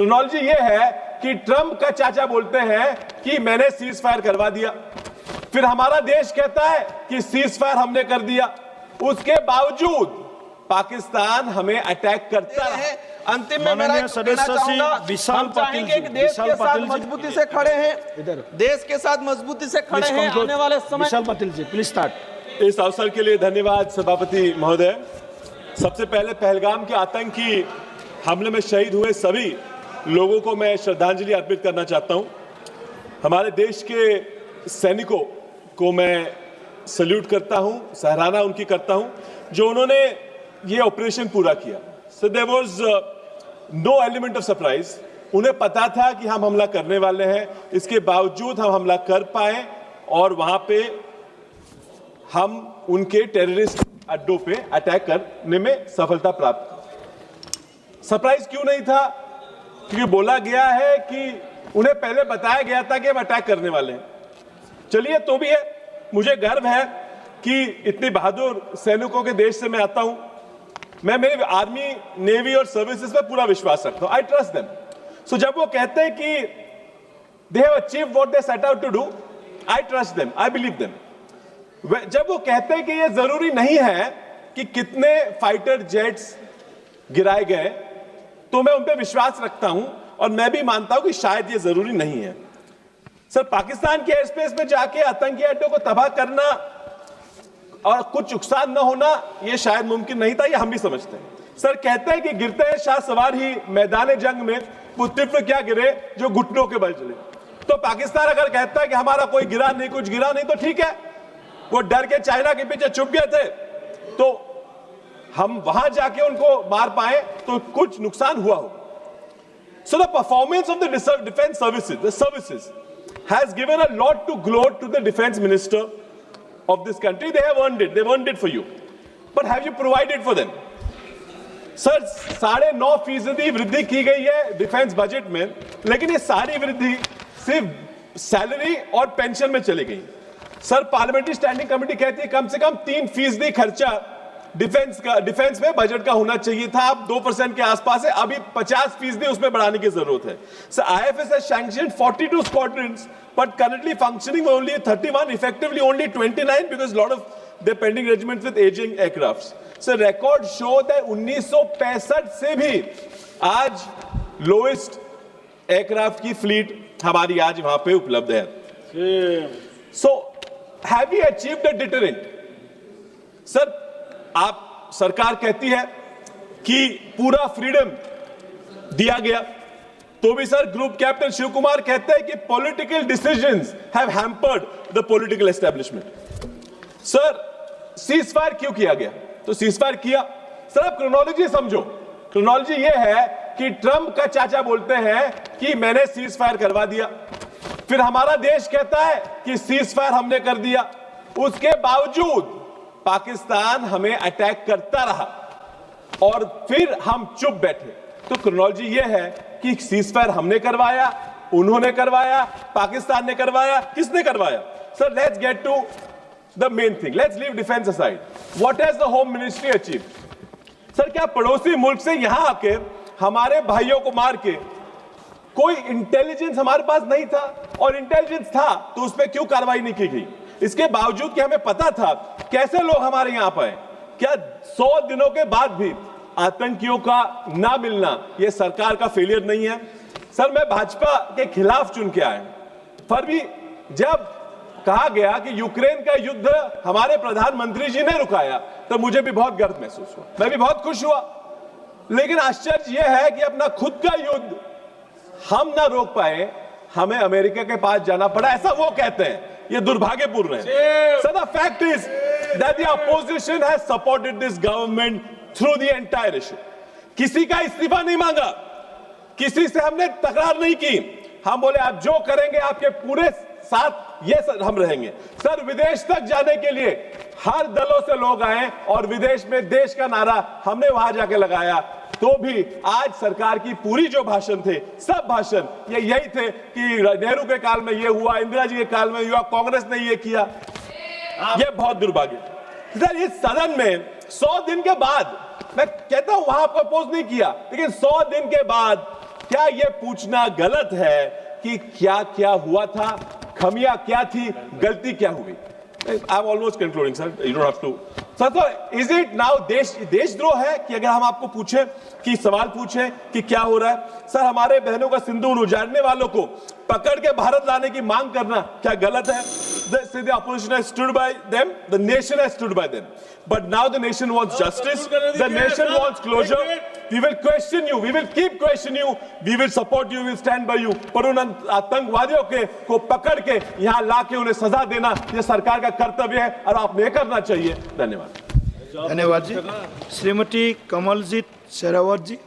Technology ये है कि ट्रंप का चाचा बोलते हैं कि मैंने सीज फायर करवा दिया, फिर हमारा देश कहता है कि सीज फायर हमने कर दिया, उसके बावजूद पाकिस्तान हमें अटैक करता है। अंतिम में मेरा कहना चाहूंगा, हम चाहेंगे कि देश के साथ मजबूती से खड़े हैं, देश के साथ मजबूती से खड़े हैं आने वाले समय। विशाल पाटिल जी प्लीज स्टार्ट। इस अवसर के लिए धन्यवाद सभापति महोदय। सबसे पहले पहलगाम के आतंकी हमले में शहीद हुए सभी लोगों को मैं श्रद्धांजलि अर्पित करना चाहता हूं। हमारे देश के सैनिकों को मैं सल्यूट करता हूं, सराहना उनकी करता हूं जो उन्होंने ये ऑपरेशन पूरा किया। So there was no element of surprise. उन्हें पता था कि हम हमला करने वाले हैं, इसके बावजूद हम हमला कर पाए और वहां पे हम उनके टेररिस्ट अड्डों पे अटैक करने में सफलता प्राप्त की। सरप्राइज क्यों नहीं था? क्योंकि बोला गया है कि उन्हें पहले बताया गया था कि हम अटैक करने वाले हैं। चलिए तो भी है, मुझे गर्व है कि इतने बहादुर सैनिकों के देश से मैं आता हूं। मैं मेरे आर्मी, नेवी और सर्विसेज पे पूरा विश्वास रखता हूं। आई ट्रस्ट देम। सो जब वो कहते हैं कि they have achieved what they set out to do, I trust them, I believe them. जब वो कहते हैं कि ये जरूरी नहीं है कि कितने फाइटर जेट्स गिराए गए, तो मैं उन पे विश्वास रखता हूं और मैं भी मानता हूं कि शायद ये जरूरी नहीं है। सर, पाकिस्तान के एयर स्पेस में जाके आतंकी अड्डों को तबाह करना और कुछ नुकसान न होना ये शायद मुमकिन नहीं था, ये हम भी समझते हैं। सर, कहते हैं कि गिरते हैं शाह सवार ही मैदान जंग में, पुत्र क्या गिरे जो घुटनों के बल चले। तो पाकिस्तान अगर कहता है कि हमारा कोई गिरा नहीं, कुछ गिरा नहीं, तो ठीक है, वो डर के चाइना के पीछे छुप गए थे तो हम वहां जाके उनको मार पाए तो कुछ नुकसान हुआ हो। So the performance of the defence services has given a lot to gloat to the defense minister of this country. They have earned it. They've earned it for you. But have you provided for them? Sir, 9.5% वृद्धि की गई है defence budget में, लेकिन ये सारी वृद्धि सिर्फ सैलरी और पेंशन में चली गई। सर, पार्लियामेंट्री स्टैंडिंग कमेटी कहती है कम से कम 3% खर्चा डिफेंस में बजट का होना चाहिए था। अब 2% के आसपास है, अभी 50% उसमें बढ़ाने की जरूरत है। सो IFS has sanctioned 42 squadrons, but currently functioning only 31, effectively only 29 because a lot of the pending regiments with aging aircrafts. So records show that 1965 से भी आज लोएस्ट एयरक्राफ्ट की फ्लीट हमारी आज वहां पे उपलब्ध है। So have we achieved a deterrent? Sir, आप सरकार कहती है कि पूरा फ्रीडम दिया गया, तो भी sir group captain Shiv Kumar कहते हैं कि political decisions have hampered the political establishment. Sir, ceasefire क्यों किया गया? तो सीज फायर किया, सर आप क्रोनोलॉजी समझो। क्रोनोलॉजी ये है कि ट्रंप का चाचा बोलते हैं कि मैंने सीज फायर करवा दिया, फिर हमारा देश कहता है कि सीज फायर हमने कर दिया, उसके बावजूद पाकिस्तान हमें अटैक करता रहा और फिर हम चुप बैठे। तो क्रोनोलॉजी यह है कि सीज फायर हमने करवाया, उन्होंने करवाया, पाकिस्तान ने करवाया, किसने करवाया? Sir, let's get to the main thing, let's leave defence aside. What has the home ministry achieved? Sir, क्या पड़ोसी मुल्क से यहां आके हमारे भाइयों को मार के कोई इंटेलिजेंस हमारे पास नहीं था? और इंटेलिजेंस था तो उस पर क्यों कार्रवाई नहीं की गई? इसके बावजूद कि हमें पता था कैसे लोग हमारे यहां पाए। क्या 100 दिनों के बाद भी आतंकियों का ना मिलना यह सरकार का फेलियर नहीं है? सर, मैं भाजपा के खिलाफ चुन के आया, पर भी जब कहा गया कि यूक्रेन का युद्ध हमारे प्रधानमंत्री जी ने रुकाया तो मुझे भी बहुत गर्व महसूस हुआ, मैं भी बहुत खुश हुआ। लेकिन आश्चर्य यह है कि अपना खुद का युद्ध हम ना रोक पाए, हमें अमेरिका के पास जाना पड़ा, ऐसा वो कहते हैं। ये दुर्भाग्यपूर्ण है। So the fact is that the opposition has supported this government through the entire issue. किसी का इस्तीफा नहीं मांगा, किसी से हमने तकरार नहीं की। हम बोले आप जो करेंगे आपके पूरे साथ ये हम रहेंगे। सर, विदेश तक जाने के लिए हर दलों से लोग आए और विदेश में देश का नारा हमने वहां जाके लगाया, तो भी आज सरकार की पूरी जो भाषण थे, सब भाषण ये यही थे कि नेहरू के काल में ये हुआ, इंदिरा जी के काल में हुआ, कांग्रेस ने ये किया। ये बहुत दुर्भाग्य। सर, इस सदन में 100 दिन के बाद, मैं कहता हूं वहां आपको अपोज नहीं किया, लेकिन 100 दिन के बाद क्या यह पूछना गलत है कि क्या क्या हुआ था, खमियां क्या थी, गलती क्या हुई? I'm almost concluding, sir. You don't have to. Sir, is it now देशद्रोह है कि अगर हम आपको पूछें कि सवाल पूछें कि क्या हो रहा है? सर, हमारे बहनों का सिंदूर उजाड़ने वालों को पकड़ के भारत लाने की मांग करना क्या गलत है? The opposition has stood by them. The nation has stood by them. But now the nation wants justice. The nation wants closure. We will question you. We will keep questioning you. We will support you. We will stand by you. पर उन आतंकवादियों को पकड़ के यहाँ लाके उन्हें सजा देना ये सरकार का कर्तव्य है और आपने ये करना चाहिए। धन्यवाद। धन्यवाद जी। श्रीमती कमलजीत शेरावत जी।